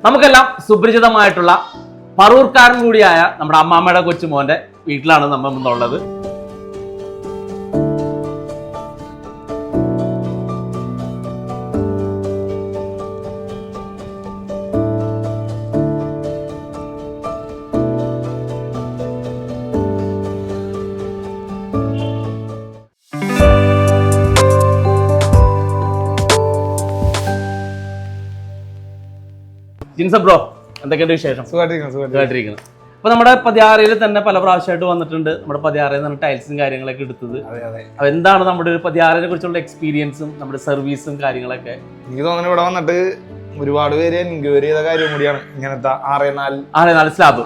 നമുക്കെല്ലാം സുപരിചിതമായിട്ടുള്ള പറൂർക്കാരൻ കൂടിയായ നമ്മുടെ അമ്മാമ്മയുടെ കൊച്ചുമോന്റെ വീട്ടിലാണ് നമ്മൾ ഇന്നുള്ളത്. ജിൻസ ബ്രോ, എന്തൊക്കെയുണ്ട് വിശേഷം? സുഖമായിട്ടിരിക്കുന്നു. അപ്പൊ നമ്മുടെ പതിയാറയിൽ തന്നെ പല പ്രാവശ്യമായിട്ട് വന്നിട്ടുണ്ട്. നമ്മുടെ പതിയാറയിൽ നിന്ന് ടൈൽസും കാര്യങ്ങളൊക്കെ എടുത്തത്. അപ്പൊ എന്താണ് നമ്മുടെ ഒരു പതിയാറിനെ കുറിച്ചുള്ള എക്സ്പീരിയൻസും നമ്മുടെ സർവീസും കാര്യങ്ങളൊക്കെ? എനിക്ക് തോന്നുന്നു ഇവിടെ വന്നിട്ട് ഒരുപാട് പേര് എൻക്വയറി ചെയ്ത കാര്യം കൂടിയാണ് ഇങ്ങനത്തെ 6x4 സ്ലാബ്.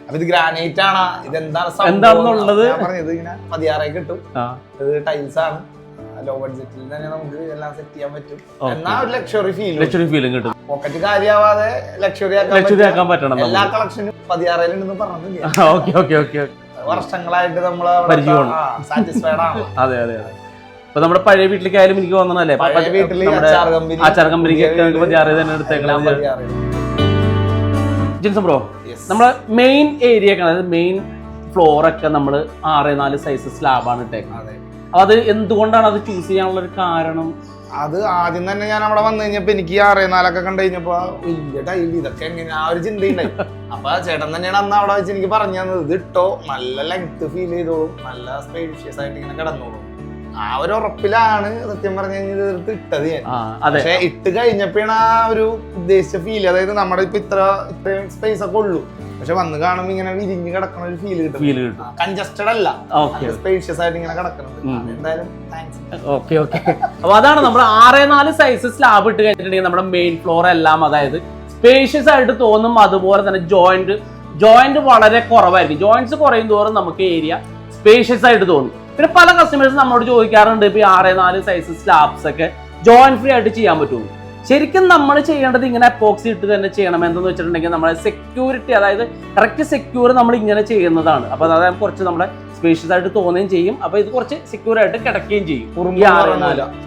അപ്പൊ ഇത് ഗ്രാനൈറ്റ് ആണ്, എന്താണെന്നുള്ളത് പറഞ്ഞത് ഇങ്ങനെ പതിയാറായി കിട്ടും. ഇത് ടൈൽസ് ആണ്, ലോ ബഡ്ജറ്റിൽ തന്നെ നമുക്ക് എല്ലാം സെറ്റ് ചെയ്യാൻ പറ്റും. എന്നാ ഒരു ലക്ഷറി ഫീലും കിട്ടും. പോക്കറ്റ് കാര്യമാവാതെ ലക്ഷറി ആക്കാൻ പറ്റണം. എല്ലാ കളക്ഷനും പതിയാറയിലുണ്ടെന്ന് പറഞ്ഞില്ല. വർഷങ്ങളായിട്ട് നമ്മള് സാറ്റിസ്ഫൈഡ് ആണ്. അതെ അതെ അതെ. അപ്പൊ നമ്മുടെ പഴയ വീട്ടിലേക്കായാലും എനിക്ക് തോന്നണല്ലേ, ആച്ചാർ കമ്പനിക്ക് പതിയാറ് തന്നെ എടുത്തേക്കണം. ജിൻസൺ ബ്രോ, നമ്മളെ മെയിൻ ഏരിയ ഒക്കെ അതായത് മെയിൻ ഫ്ലോർ ഒക്കെ നമ്മള് 6x4 സൈസ് സ്ലാബാണ് ഇട്ടേക്കുന്നത്. അത് എന്തുകൊണ്ടാണ് അത് ചൂസ് ചെയ്യാനുള്ള ഒരു കാരണം? അത് ആദ്യം തന്നെ ഞാൻ അവിടെ വന്നു കഴിഞ്ഞപ്പോ എനിക്ക് 6x4 കണ്ടു കഴിഞ്ഞപ്പോ വലിയ ടൈൽ ഇതൊക്കെ എങ്ങനെ ആ ഒരു ചിന്തയുണ്ടായി. അപ്പൊ ചേട്ടൻ തന്നെയാണ് അന്ന് അവിടെ വെച്ച് എനിക്ക് പറഞ്ഞു തന്നത്, ഇത് ഇട്ടോ, നല്ല ലെങ്ത് ഫീൽ ചെയ്തോളും, നല്ല സ്പേഷ്യസ് ആയിട്ട് ഇങ്ങനെ കിടന്നോളും. ആ ഒരു ഉറപ്പിലാണ് സത്യം പറഞ്ഞു കഴിഞ്ഞാൽ ഇത് ഇട്ടത് ഞാൻ. പക്ഷെ ഇട്ട് കഴിഞ്ഞപ്പോഴാണ് ആ ഒരു ഉദ്ദേശിച്ച ഫീൽ, അതായത് നമ്മുടെ ഇപ്പൊ ഇത്രയും സ്പേസ് ഒക്കെ ഉള്ളൂ, പക്ഷെ വന്ന് കാണുമ്പോ ഇങ്ങനെ വിരിഞ്ഞ് കിടക്കുന്ന ഒരു ഫീൽ കിട്ടും. കൺജസ്റ്റഡ് അല്ല, സ്പേഷ്യസ് ആയിട്ട് ഇങ്ങനെ കിടക്കുന്നുണ്ട്. എന്തായാലും താങ്ക്സ്. Okay okay. അപ്പൊ അതാണ് നമ്മുടെ 6x4 സൈസ് സ്ലാബ് ഇട്ട് കഴിഞ്ഞിട്ടുണ്ടെങ്കിൽ നമ്മുടെ മെയിൻ ഫ്ലോർ എല്ലാം അതായത് സ്പേഷ്യസ് ആയിട്ട് തോന്നും. അതുപോലെ തന്നെ ജോയിന്റ് വളരെ കുറവായിരിക്കും. ജോയിന്റ്സ് കുറയും തോറും നമുക്ക് ഏരിയ സ്പേഷ്യസ് ആയിട്ട് തോന്നും. പിന്നെ പല കസ്റ്റമേഴ്സ് നമ്മളോട് ചോദിക്കാറുണ്ട്, ഇപ്പൊ 6x4 സൈസ് സ്ലാബ്സ് ഒക്കെ ജോയിന്റ് ഫ്രീ ആയിട്ട് ചെയ്യാൻ പറ്റുമോ? ശരിക്കും നമ്മൾ ചെയ്യേണ്ടത് ഇങ്ങനെ എപ്പോക്സി ഇട്ട് തന്നെ ചെയ്യണം. എന്തെന്ന് വെച്ചിട്ടുണ്ടെങ്കിൽ നമ്മുടെ സെക്യൂരിറ്റി, അതായത് കറക്റ്റ് സെക്യൂർ നമ്മൾ ഇങ്ങനെ ചെയ്യുന്നതാണ്. അപ്പൊ അതായത് കുറച്ച് നമ്മുടെ സ്പേഷ്യസ് ആയിട്ട് തോന്നുകയും ചെയ്യും. അപ്പൊ ഇത് കുറച്ച് സെക്യൂർ ആയിട്ട് കിടക്കുകയും ചെയ്യും.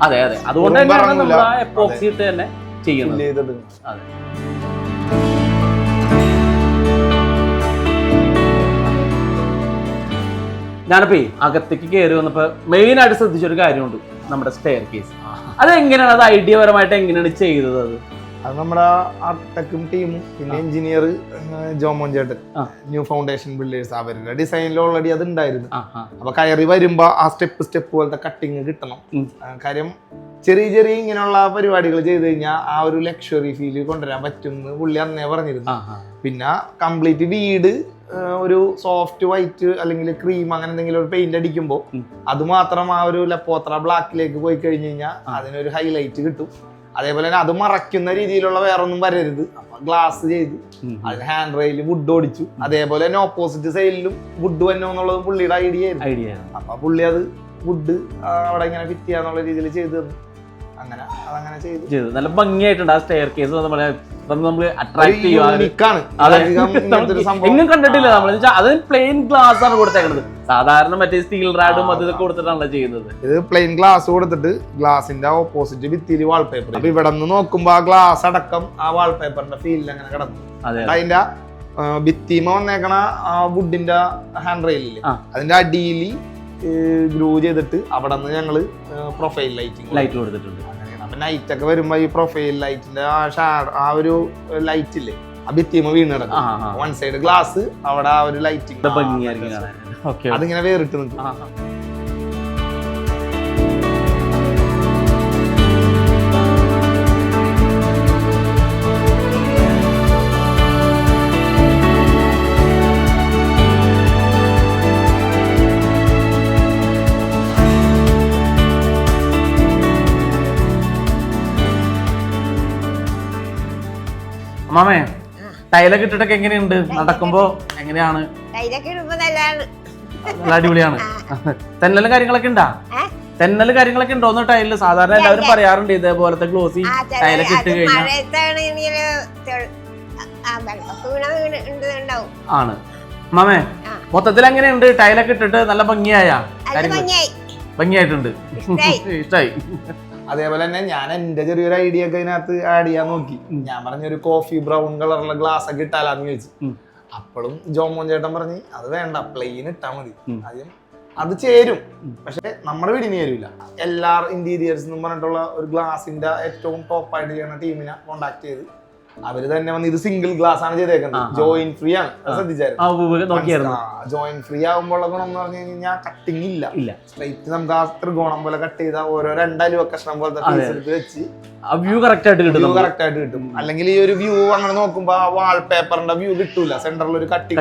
അതെ അതെ, അതുകൊണ്ട് തന്നെയാണ് നമ്മൾ എപ്പോക്സി ഇട്ട് തന്നെ ചെയ്യുന്നത്. അതെ. ഞാനിപ്പോ അകത്തേക്ക് കയറി വന്നപ്പോ മെയിൻ ആയിട്ട് ശ്രദ്ധിച്ചൊരു കാര്യമുണ്ട്, നമ്മുടെ സ്റ്റെയർ കേസ്. അതെങ്ങനെയാണ്, അത് ഐഡിയപരമായിട്ട് എങ്ങനെയാണ് ചെയ്തത്? അത് നമ്മുടെ ആർക്കിടെക്റ്റും ടീമും പിന്നെ എഞ്ചിനീയർ ജോമോൻ ചേട്ടൻ, ന്യൂ ഫൗണ്ടേഷൻ ബിൽഡേഴ്സ്, അവരുടെ ഡിസൈനിൽ ഓൾറെഡി അത് ഉണ്ടായിരുന്നു. അപ്പൊ കയറി വരുമ്പോ ആ സ്റ്റെപ്പ് പോലത്തെ കട്ടിങ് കിട്ടണം. കാര്യം ചെറിയ ഇങ്ങനെയുള്ള പരിപാടികൾ ചെയ്ത് കഴിഞ്ഞാൽ ആ ഒരു ലക്ഷറി ഫീല് കൊണ്ടുവരാൻ പറ്റും എന്ന് പുള്ളി അന്നേ പറഞ്ഞിരുന്നു. പിന്നെ കംപ്ലീറ്റ് വീട് ഒരു സോഫ്റ്റ് വൈറ്റ് അല്ലെങ്കിൽ ക്രീം അങ്ങനെ എന്തെങ്കിലും ഒരു പെയിന്റ് അടിക്കുമ്പോൾ അത് മാത്രം ആ ഒരു ലപ്പോത്ര ബ്ലാക്കിലേക്ക് പോയി കഴിഞ്ഞ് കഴിഞ്ഞാൽ അതിനൊരു ഹൈലൈറ്റ് കിട്ടും. അതേപോലെ തന്നെ അത് മറയ്ക്കുന്ന രീതിയിലുള്ള വേറെ ഒന്നും വരരുത്. അപ്പൊ ഗ്ലാസ് ചെയ്തു, അതിന് ഹാൻഡ് റെയില് വുഡ് ഓടിച്ചു. അതേപോലെ തന്നെ ഓപ്പോസിറ്റ് സൈഡിലും വുഡ് വന്നോ എന്നുള്ളത് പുള്ളിയുടെ ഐഡിയ ആയിരുന്നു. അപ്പൊ പുള്ളി അത് വുഡ് അവിടെ ഇങ്ങനെ ഫിറ്റ് ചെയ്യാന്നുള്ള രീതിയിൽ ചെയ്തു തന്നു. അങ്ങനെ അതങ്ങനെ ചെയ്തു. നല്ല ഭംഗിയായിട്ടുണ്ട് ആ സ്റ്റെയർ കേസ്. നമ്മൾ അട്രാക്ട് എങ്ങും കണ്ടിട്ടില്ല നമ്മൾ. അത് പ്ലെയിൻ ഗ്ലാസ് ആണ് കൊടുത്തേക്കുന്നത്. സാധാരണ മറ്റേ സ്റ്റീൽ റാഡും അതൊക്കെ കൊടുത്തിട്ടാണല്ലോ ചെയ്യുന്നത്. ഇത് പ്ലെയിൻ ഗ്ലാസ് കൊടുത്തിട്ട് ഗ്ലാസിന്റെ ഓപ്പോസിറ്റ് ഭിത്തിയിൽ വാൾപേപ്പർ. അപ്പൊ ഇവിടെ നിന്ന് നോക്കുമ്പോ ആ ഗ്ലാസ് അടക്കം ആ വാൾപേപ്പറിന്റെ ഫീലിൽ അങ്ങനെ കിടന്നു. അതിന്റെ ഭിത്തിമ വന്നേക്കണ ആ വുഡിന്റെ ഹാൻഡ് റെയിലില് അതിന്റെ അടിയിൽ ഗ്രൂ ചെയ്തിട്ട് അവിടെ നിന്ന് ഞങ്ങള് പ്രൊഫൈൽ ലൈറ്റ് കൊടുത്തിട്ടുണ്ട്. അപ്പൊ നൈറ്റ് ഒക്കെ വരുമ്പോ ഈ പ്രൊഫൈൽ ലൈറ്റിന്റെ ആ ഒരു ലൈറ്റ് ഇല്ലേ, ആ ഭിത്തിമ വീണ് കിടക്കും. വൺ സൈഡ് ഗ്ലാസ്, അവിടെ ആ ഒരു ലൈറ്റിംഗ് അതിങ്ങനെ വേറിട്ട് നിൽക്കും. മാമേ, ടൈലൊക്കെ ഇട്ടിട്ടൊക്കെ എങ്ങനെയുണ്ട്? നടക്കുമ്പോ എങ്ങനെയാണ്? നല്ല അടിപൊളിയാണ്. തെന്നലും കാര്യങ്ങളൊക്കെ ഉണ്ടാ? തെന്നല് കാര്യങ്ങളൊക്കെ ഉണ്ടോന്ന് ടൈലില്? സാധാരണ എല്ലാവരും പറയാറുണ്ട് ഇതേപോലത്തെ ഗ്ലോസി ടൈലൊക്കെ ഇട്ട് കഴിഞ്ഞാൽ ആണ്. മാമേ, മൊത്തത്തിൽ എങ്ങനെയുണ്ട് ടൈലൊക്കെ ഇട്ടിട്ട്? നല്ല ഭംഗിയായിട്ടുണ്ട്. ഇഷ്ടായി. അതേപോലെ തന്നെ ഞാൻ എന്റെ ചെറിയൊരു ഐഡിയ ഒക്കെ അതിനകത്ത് ആഡ് ചെയ്യാൻ നോക്കി. ഞാൻ പറഞ്ഞൊരു കോഫി ബ്രൗൺ കളറുള്ള ഗ്ലാസ് ഒക്കെ ഇട്ടാലാന്ന് ചോദിച്ചു. അപ്പോഴും ജോമോൻ ചേട്ടൻ പറഞ്ഞ് അത് വേണ്ട, പ്ലെയിൻ ഇട്ടാ മതി. ആദ്യം അത് ചേരും, പക്ഷെ നമ്മുടെ വീടിന് ചേരൂല. എല്ലാ ഇന്റീരിയേഴ്സ് എന്ന് പറഞ്ഞിട്ടുള്ള ഒരു ഗ്ലാസിന്റെ ഏറ്റവും ടോപ്പായിട്ട് ചെയ്യുന്ന ടീമിനെ കോണ്ടാക്ട് ചെയ്ത് അവര് തന്നെ വന്ന് ഇത് സിംഗിൾ ഗ്ലാസ് ആണ് ചെയ്തേക്കുന്നത്, ജോയിൻ ഫ്രീ ആണ്. ശ്രദ്ധിച്ചായിരുന്നു? ജോയിൻ ഫ്രീ ആകുമ്പോൾ ഗുണം എന്ന് പറഞ്ഞു കഴിഞ്ഞാൽ കട്ടിങ് ഇല്ല, സ്ട്രൈറ്റ് നമുക്ക് ആ ത്രികോണം പോലെ കട്ട് ചെയ്താൽ ഓരോ രണ്ടലുവ കഷ്ണം പോലത്തെ പീസ് എടുത്ത് വെച്ച് വ്യൂ കറക്റ്റ് ആയിട്ട് കിട്ടും. അല്ലെങ്കിൽ ഈ ഒരു വ്യൂ അങ്ങനെ നോക്കുമ്പോ വാൾ പേപ്പറിന്റെ വ്യൂ കിട്ടൂല, സെന്ററിൽ ഒരു കട്ടിങ്.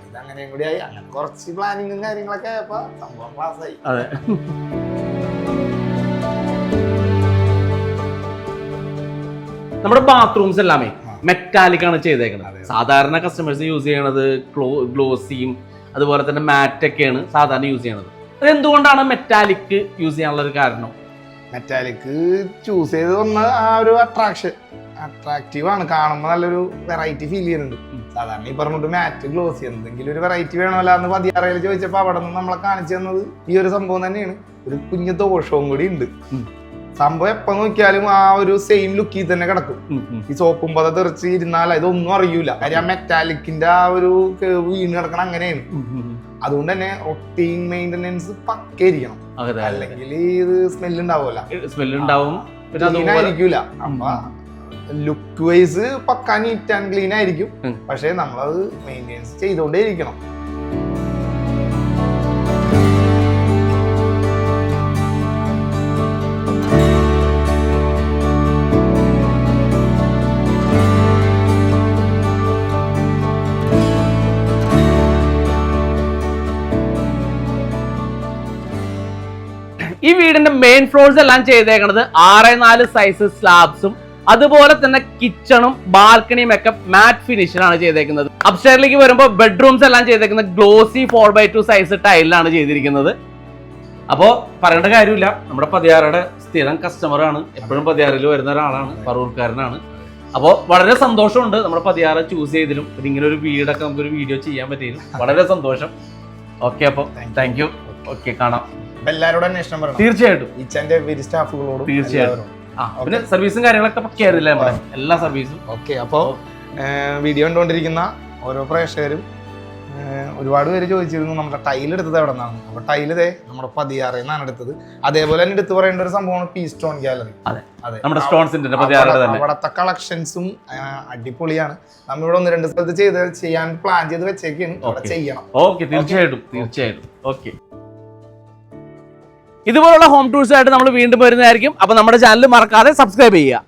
ഇതങ്ങനെയും കൂടി ആയി. അങ്ങനെ കുറച്ച് പ്ലാനിങ്ങും കാര്യങ്ങളൊക്കെ ആയപ്പോ സംഭവം ക്ലാസ് ആയി. നമ്മുടെ ബാത്റൂംസ് എല്ലാമേ മെറ്റാലിക് ആണ് ചെയ്തേക്കുന്നത്. സാധാരണ കസ്റ്റമേഴ്സ് യൂസ് ചെയ്യണത് ഗ്ലോസിയും അതുപോലെ തന്നെ മാറ്റൊക്കെയാണ് സാധാരണ യൂസ് ചെയ്യണത്. അതെന്തുകൊണ്ടാണ് മെറ്റാലിക് യൂസ് ചെയ്യാനുള്ള ഒരു കാരണം? മെറ്റാലിക് ചൂസ് ചെയ്ത് വന്ന ആ ഒരു അട്രാക്റ്റീവ് ആണ്, കാണുമ്പോൾ നല്ലൊരു വെറൈറ്റി ഫീൽ ചെയ്യുന്നുണ്ട്. സാധാരണ ഈ പറഞ്ഞിട്ട് മാറ്റ് ഗ്ലോസി എന്തെങ്കിലും ഒരു വെറൈറ്റി വേണമല്ലോ എന്ന് പതിയാറയിൽ ചോദിച്ചപ്പോൾ അവിടെ നിന്ന് നമ്മളെ കാണിച്ചു തന്നത് ഈ ഒരു സംഭവം തന്നെയാണ്. ഒരു കുഞ്ഞു ദോഷവും കൂടി ഉണ്ട്. സംഭവം എപ്പോ നോക്കിയാലും ആ ഒരു സെയിം ലുക്കിൽ തന്നെ കിടക്കും. ഈ സോപ്പും പത തെറിച്ച് ഇരുന്നാൽ ഇതൊന്നും അറിയൂല. കാര്യം ആ മെറ്റാലിക്കിന്റെ ആ ഒരു വീണ് കിടക്കണം അങ്ങനെയാണ്. അതുകൊണ്ട് തന്നെ റൊട്ടീൻ മെയിന്റനൻസ് പക്കയിരിക്കണം, അല്ലെങ്കിൽ ഇത് സ്മെല്ല് ഉണ്ടാവില്ല. അപ്പൊ look wise pakka neat and clean ആയിരിക്കും, പക്ഷെ നമ്മളത് മെയിൻറ്റെയിൻസ് ചെയ്തോണ്ടേ ഇരിക്കണം. ഈ വീടിന്റെ മെയിൻ ഫ്ലോർസ് എല്ലാം ചെയ്തേക്കുന്നത് 6x4 സൈസ് സ്ലാബ്സും അതുപോലെ തന്നെ കിച്ചണും ബാൽക്കണിയും ഒക്കെ മാറ്റ് ഫിനിഷിലാണ് ചെയ്തേക്കുന്നത്. അപ്സ്റ്റെയറിലേക്ക് വരുമ്പോൾ ബെഡ്റൂംസ് എല്ലാം ചെയ്തേക്കുന്നത് ഗ്ലോസി 4x2 സൈസ് ടൈലിലാണ് ചെയ്തിരിക്കുന്നത്. അപ്പോൾ പറയേണ്ട കാര്യമില്ല, നമ്മുടെ പതിയാറയുടെ സ്ഥിരം കസ്റ്റമറാണ്, എപ്പോഴും പതിയാറിൽ വരുന്ന ഒരാളാണ്, പറവൂർക്കാരനാണ്. അപ്പോൾ വളരെ സന്തോഷമുണ്ട് നമ്മുടെ പതിയാറെ ചൂസ് ചെയ്തതിലും ഇങ്ങനെ ഒരു വീടൊക്കെ നമുക്കൊരു വീഡിയോ ചെയ്യാൻ പറ്റിയതിലും വളരെ സന്തോഷം. ഓക്കെ, അപ്പോൾ താങ്ക് യു. ഓക്കെ, കാണാം. എല്ലാവരോടും അന്വേഷണം പറയണം തീർച്ചയായിട്ടും, ഈച്ചന്റെ സ്റ്റാഫുകളോടും തീർച്ചയായിട്ടും. പിന്നെ സർവീസും കാര്യങ്ങളൊക്കെ പക്കയായിരുന്നില്ലേ നമ്മുടെ എല്ലാ സർവീസും. ഓക്കെ, അപ്പോൾ വീഡിയോ കണ്ടുകൊണ്ടിരിക്കുന്ന ഓരോ പ്രേക്ഷകരും ഒരുപാട് പേര് ചോദിച്ചിരുന്നു നമ്മുടെ ടൈൽ എടുത്തത് എവിടെ നിന്നാണ്. അപ്പോൾ ടൈൽ നമ്മുടെ പതിയാറിൽ നിന്നാണ് എടുത്തത്. അതേപോലെ തന്നെ എടുത്തു പറയേണ്ട ഒരു സംഭവമാണ് പി സ്റ്റോൺ ഗാലറി. അതെ, നമ്മുടെ സ്റ്റോൺസിന്റെ അവിടുത്തെ കളക്ഷൻസും അടിപൊളിയാണ്. നമ്മളിവിടെ 1-2 സ്ഥലത്ത് ചെയ്യാൻ പ്ലാൻ ചെയ്ത് വെച്ചേക്കാണ്, അവിടെ ചെയ്യണം. ഓക്കെ, തീർച്ചയായിട്ടും. ഓക്കെ, ഇതുപോലുള്ള ഹോം ടൂൾസ് ആയിട്ട് നമ്മൾ വീണ്ടും വരുന്നതായിരിക്കും. അപ്പോൾ നമ്മുടെ ചാനൽ മറക്കാതെ സബ്സ്ക്രൈബ് ചെയ്യുക.